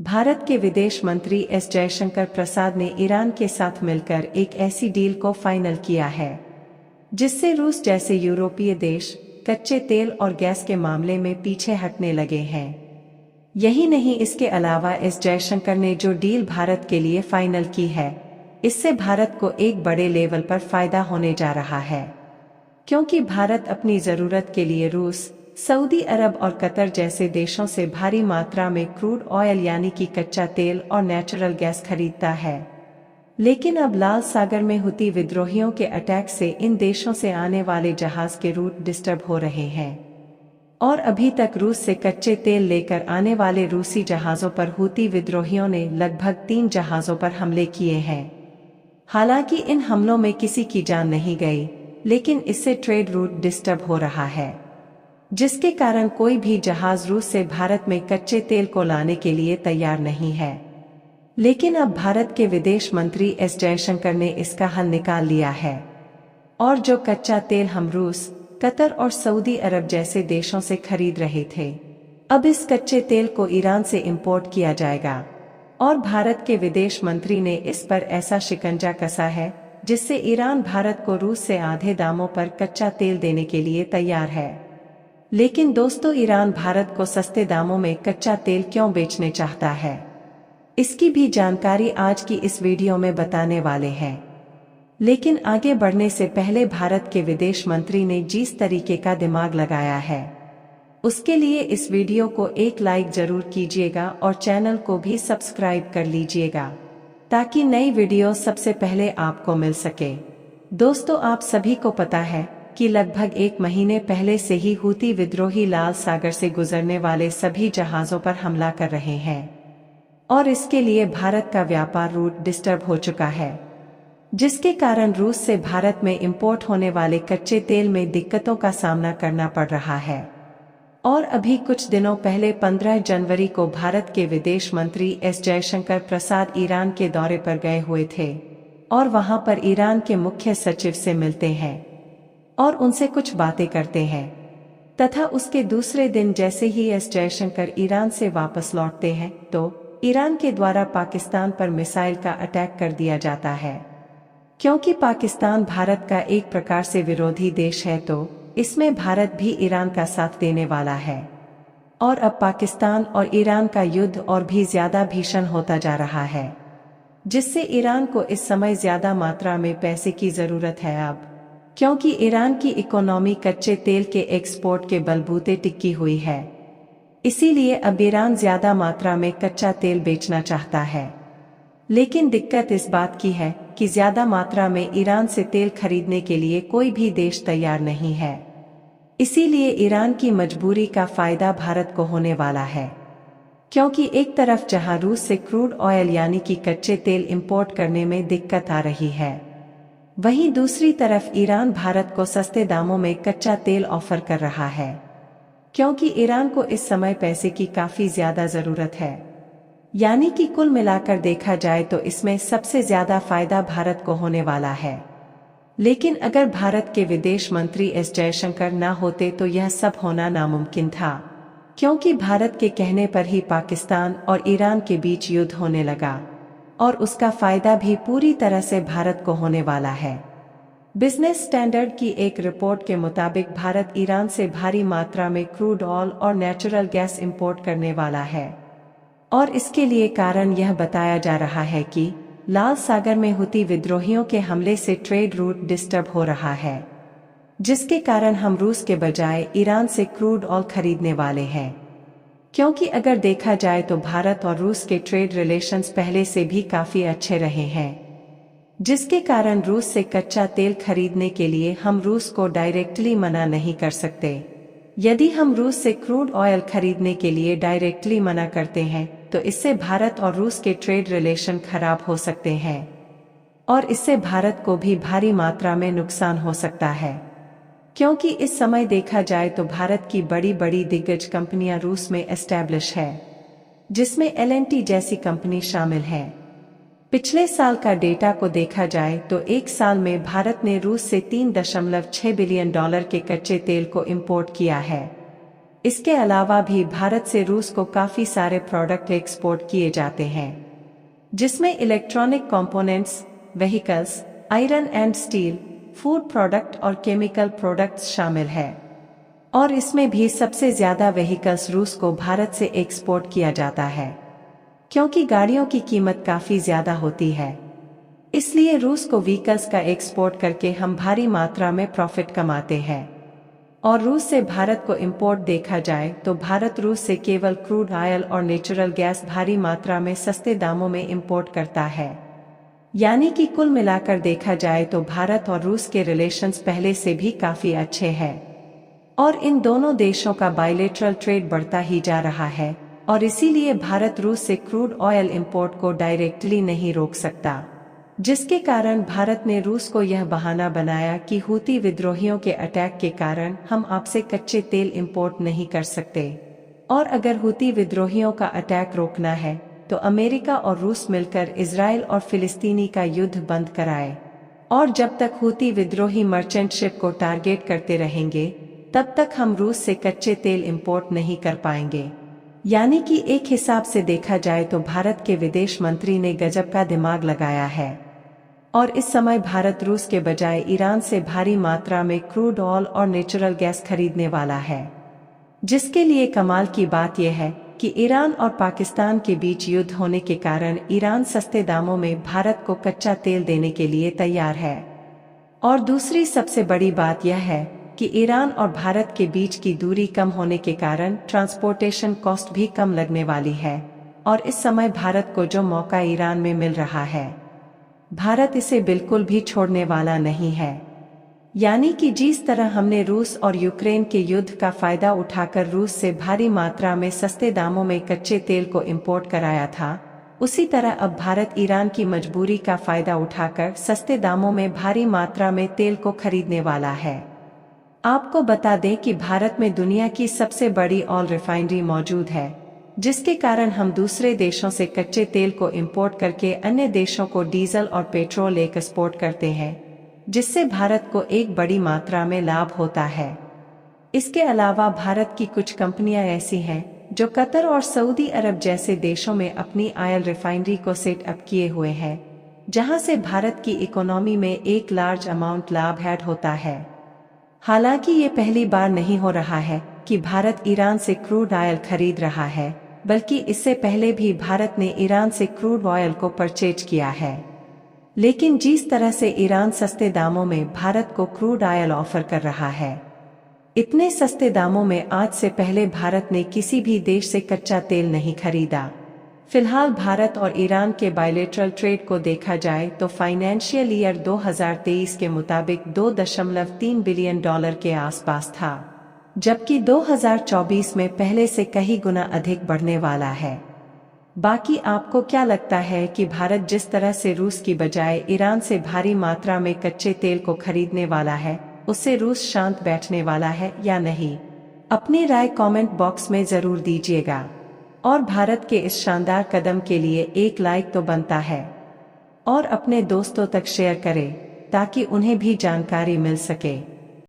भारत के विदेश मंत्री एस जयशंकर प्रसाद ने ईरान के साथ मिलकर एक ऐसी डील को फाइनल किया है जिससे रूस जैसे यूरोपीय देश कच्चे तेल और गैस के मामले में पीछे हटने लगे हैं। यही नहीं, इसके अलावा एस जयशंकर ने जो डील भारत के लिए फाइनल की है, इससे भारत को एक बड़े लेवल पर फायदा होने जा रहा है, क्योंकि भारत अपनी जरूरत के लिए रूस, सऊदी अरब और कतर जैसे देशों से भारी मात्रा में क्रूड ऑयल यानी कि कच्चा तेल और नेचुरल गैस खरीदता है। लेकिन अब लाल सागर में हुती विद्रोहियों के अटैक से इन देशों से आने वाले जहाज के रूट डिस्टर्ब हो रहे हैं और अभी तक रूस से कच्चे तेल लेकर आने वाले रूसी जहाजों पर हुती विद्रोहियों ने लगभग 3 जहाजों पर हमले किए हैं। हालांकि इन हमलों में किसी की जान नहीं गई, लेकिन इससे ट्रेड रूट डिस्टर्ब हो रहा है, जिसके कारण कोई भी जहाज रूस से भारत में कच्चे तेल को लाने के लिए तैयार नहीं है। लेकिन अब भारत के विदेश मंत्री एस जयशंकर ने इसका हल निकाल लिया है और जो कच्चा तेल हम रूस, कतर और सऊदी अरब जैसे देशों से खरीद रहे थे, अब इस कच्चे तेल को ईरान से इंपोर्ट किया जाएगा। और भारत के विदेश मंत्री ने इस पर ऐसा शिकंजा कसा है जिससे ईरान भारत को रूस से आधे दामों पर कच्चा तेल देने के लिए तैयार है। लेकिन दोस्तों, ईरान भारत को सस्ते दामों में कच्चा तेल क्यों बेचने चाहता है, इसकी भी जानकारी आज की इस वीडियो में बताने वाले हैं। लेकिन आगे बढ़ने से पहले भारत के विदेश मंत्री ने जिस तरीके का दिमाग लगाया है, उसके लिए इस वीडियो को एक लाइक जरूर कीजिएगा और चैनल को भी सब्सक्राइब कर लीजिएगा ताकि नई वीडियो सबसे पहले आपको मिल सके। दोस्तों, आप सभी को पता है कि लगभग 1 महीने पहले से ही हुती विद्रोही लाल सागर से गुजरने वाले सभी जहाजों पर हमला कर रहे हैं और इसके लिए भारत का व्यापार रूट डिस्टर्ब हो चुका है, जिसके कारण रूस से भारत में इंपोर्ट होने वाले कच्चे तेल में दिक्कतों का सामना करना पड़ रहा है। और अभी कुछ दिनों पहले 15 जनवरी को भारत के विदेश मंत्री एस जयशंकर प्रसाद ईरान के दौरे पर गए हुए थे और वहां पर ईरान के मुख्य सचिव से मिलते हैं और उनसे कुछ बातें करते हैं तथा उसके दूसरे दिन जैसे ही एस जयशंकर ईरान से वापस लौटते हैं तो ईरान के द्वारा पाकिस्तान पर मिसाइल का अटैक कर दिया जाता है। क्योंकि पाकिस्तान भारत का एक प्रकार से विरोधी देश है, तो इसमें भारत भी ईरान का साथ देने वाला है और अब पाकिस्तान और ईरान का युद्ध और भी ज्यादा भीषण होता जा रहा है, जिससे ईरान को इस समय ज्यादा मात्रा में पैसे की जरूरत है अब, क्योंकि ईरान की इकोनॉमी कच्चे तेल के एक्सपोर्ट के बलबूते टिकी हुई है। इसीलिए अब ईरान ज्यादा मात्रा में कच्चा तेल बेचना चाहता है। लेकिन दिक्कत इस बात की है कि ज्यादा मात्रा में ईरान से तेल खरीदने के लिए कोई भी देश तैयार नहीं है। इसीलिए ईरान की मजबूरी का फायदा भारत को होने वाला है, क्योंकि एक तरफ जहां रूस से क्रूड ऑयल यानी कि कच्चे तेल इंपोर्ट करने में दिक्कत आ रही है, वहीं दूसरी तरफ ईरान भारत को सस्ते दामों में कच्चा तेल ऑफर कर रहा है, क्योंकि ईरान को इस समय पैसे की काफी ज्यादा जरूरत है। यानी कि कुल मिलाकर देखा जाए तो इसमें सबसे ज्यादा फायदा भारत को होने वाला है। लेकिन अगर भारत के विदेश मंत्री एस जयशंकर न होते तो यह सब होना नामुमकिन था, क्योंकि भारत के कहने पर ही पाकिस्तान और ईरान के बीच युद्ध होने लगा और उसका फायदा भी पूरी तरह से भारत को होने वाला है। बिजनेस स्टैंडर्ड की एक रिपोर्ट के मुताबिक भारत ईरान से भारी मात्रा में क्रूड ऑयल और नेचुरल गैस इंपोर्ट करने वाला है और इसके लिए कारण यह बताया जा रहा है कि लाल सागर में हुती विद्रोहियों के हमले से ट्रेड रूट डिस्टर्ब हो रहा है, जिसके कारण हम रूस के बजाय ईरान से क्रूड ऑयल खरीदने वाले हैं। क्योंकि अगर देखा जाए तो भारत और रूस के ट्रेड रिलेशंस पहले से भी काफी अच्छे रहे हैं, जिसके कारण रूस से कच्चा तेल खरीदने के लिए हम रूस को डायरेक्टली मना नहीं कर सकते। यदि हम रूस से क्रूड ऑयल खरीदने के लिए डायरेक्टली मना करते हैं तो इससे भारत और रूस के ट्रेड रिलेशन खराब हो सकते हैं और इससे भारत को भी भारी मात्रा में नुकसान हो सकता है। क्योंकि इस समय देखा जाए तो भारत की बड़ी बड़ी दिग्गज कंपनियां रूस में एस्टैब्लिश है, जिसमें L&T जैसी कंपनी शामिल है। पिछले साल का डेटा को देखा जाए तो एक साल में भारत ने रूस से $3.6 बिलियन के कच्चे तेल को इंपोर्ट किया है इसके अलावा भी भारत से रूस को काफी सारे प्रोडक्ट एक्सपोर्ट किए जाते हैं, जिसमें electronic components, vehicles, iron and steel, food product और केमिकल प्रोडक्ट्स शामिल है। और इसमें भी सबसे ज्यादा व्हीकल्स रूस को भारत से एक्सपोर्ट किया जाता है, क्योंकि गाड़ियों की कीमत काफी ज्यादा होती है। इसलिए रूस को व्हीकल्स का एक्सपोर्ट करके हम भारी मात्रा में प्रॉफिट कमाते हैं। और रूस से भारत को इंपोर्ट देखा जाए तो भारत रूस से केवल क्रूड ऑयल और नेचुरल गैस भारी मात्रा में सस्ते दामों में इंपोर्ट करता है। यानी कि कुल मिलाकर देखा जाए तो भारत और रूस के रिलेशंस पहले से भी काफी अच्छे हैं। और इन दोनों देशों का बायलैटरल ट्रेड बढ़ता ही जा रहा है, और इसीलिए भारत रूस से क्रूड ऑयल इंपोर्ट को डायरेक्टली नहीं रोक सकता, जिसके कारण भारत ने रूस को यह बहाना बनाया कि हूती विद्रोहियों के अटैक के कारण हम आपसे कच्चे तेल इंपोर्ट नहीं कर सकते, और अगर हूती विद्रोहियों का अटैक रोकना है तो अमेरिका और रूस मिलकर इजराइल और फिलिस्तीनी का युद्ध बंद कराए। और जब तक हूती विद्रोही मर्चेंट शिप को टारगेट करते रहेंगे तब तक हम रूस से कच्चे तेल इंपोर्ट नहीं कर पाएंगे। यानी कि एक हिसाब से देखा जाए तो भारत के विदेश मंत्री ने गजब का दिमाग लगाया है। और इस समय भारत रूस के बजाय ईरान से भारी मात्रा में क्रूड ऑयल और नेचुरल गैस खरीदने वाला है, जिसके लिए कमाल की बात यह है कि ईरान और पाकिस्तान के बीच युद्ध होने के कारण ईरान सस्ते दामों में भारत को कच्चा तेल देने के लिए तैयार है। और दूसरी सबसे बड़ी बात यह है कि ईरान और भारत के बीच की दूरी कम होने के कारण ट्रांसपोर्टेशन कॉस्ट भी कम लगने वाली है। और इस समय भारत को जो मौका ईरान में मिल रहा है, भारत इसे बिल्कुल भी छोड़ने वाला नहीं है। यानी कि जिस तरह हमने रूस और यूक्रेन के युद्ध का फायदा उठाकर रूस से भारी मात्रा में सस्ते दामों में कच्चे तेल को इंपोर्ट कराया था, उसी तरह अब भारत ईरान की मजबूरी का फायदा उठाकर सस्ते दामों में भारी मात्रा में तेल को खरीदने वाला है। आपको बता दें कि भारत में दुनिया की सबसे बड़ी ऑयल रिफाइनरी मौजूद है, जिसके कारण हम दूसरे देशों से कच्चे तेल को इंपोर्ट करके अन्य देशों को डीजल और पेट्रोल एक्सपोर्ट करते हैं, जिससे भारत को एक बड़ी मात्रा में लाभ होता है। इसके अलावा भारत की कुछ कंपनियां ऐसी हैं जो कतर और सऊदी अरब जैसे देशों में अपनी ऑयल रिफाइनरी को सेट अप किए हुए हैं, जहां से भारत की इकोनॉमी में एक लार्ज अमाउंट लाभ ऐड होता है। हालांकि ये पहली बार नहीं हो रहा है कि भारत ईरान से क्रूड ऑयल खरीद रहा है, बल्कि इससे पहले भी भारत ने ईरान से क्रूड ऑयल को परचेज किया है। लेकिन जिस तरह से ईरान सस्ते दामों में भारत को क्रूड ऑयल ऑफर कर रहा है, इतने सस्ते दामों में आज से पहले भारत ने किसी भी देश से कच्चा तेल नहीं खरीदा। फिलहाल भारत और ईरान के बायलैटरल ट्रेड को देखा जाए तो फाइनेंशियल ईयर 2023 के मुताबिक $2.3 बिलियन के आसपास था, जबकि 2024 में पहले से कई गुना अधिक बढ़ने वाला है। बाकी आपको क्या लगता है कि भारत जिस तरह से रूस की बजाय ईरान से भारी मात्रा में कच्चे तेल को खरीदने वाला है, उससे रूस शांत बैठने वाला है या नहीं? अपनी राय कमेंट बॉक्स में जरूर दीजिएगा। और भारत के इस शानदार कदम के लिए एक लाइक तो बनता है, और अपने दोस्तों तक शेयर करें ताकि उन्हें भी जानकारी मिल सके।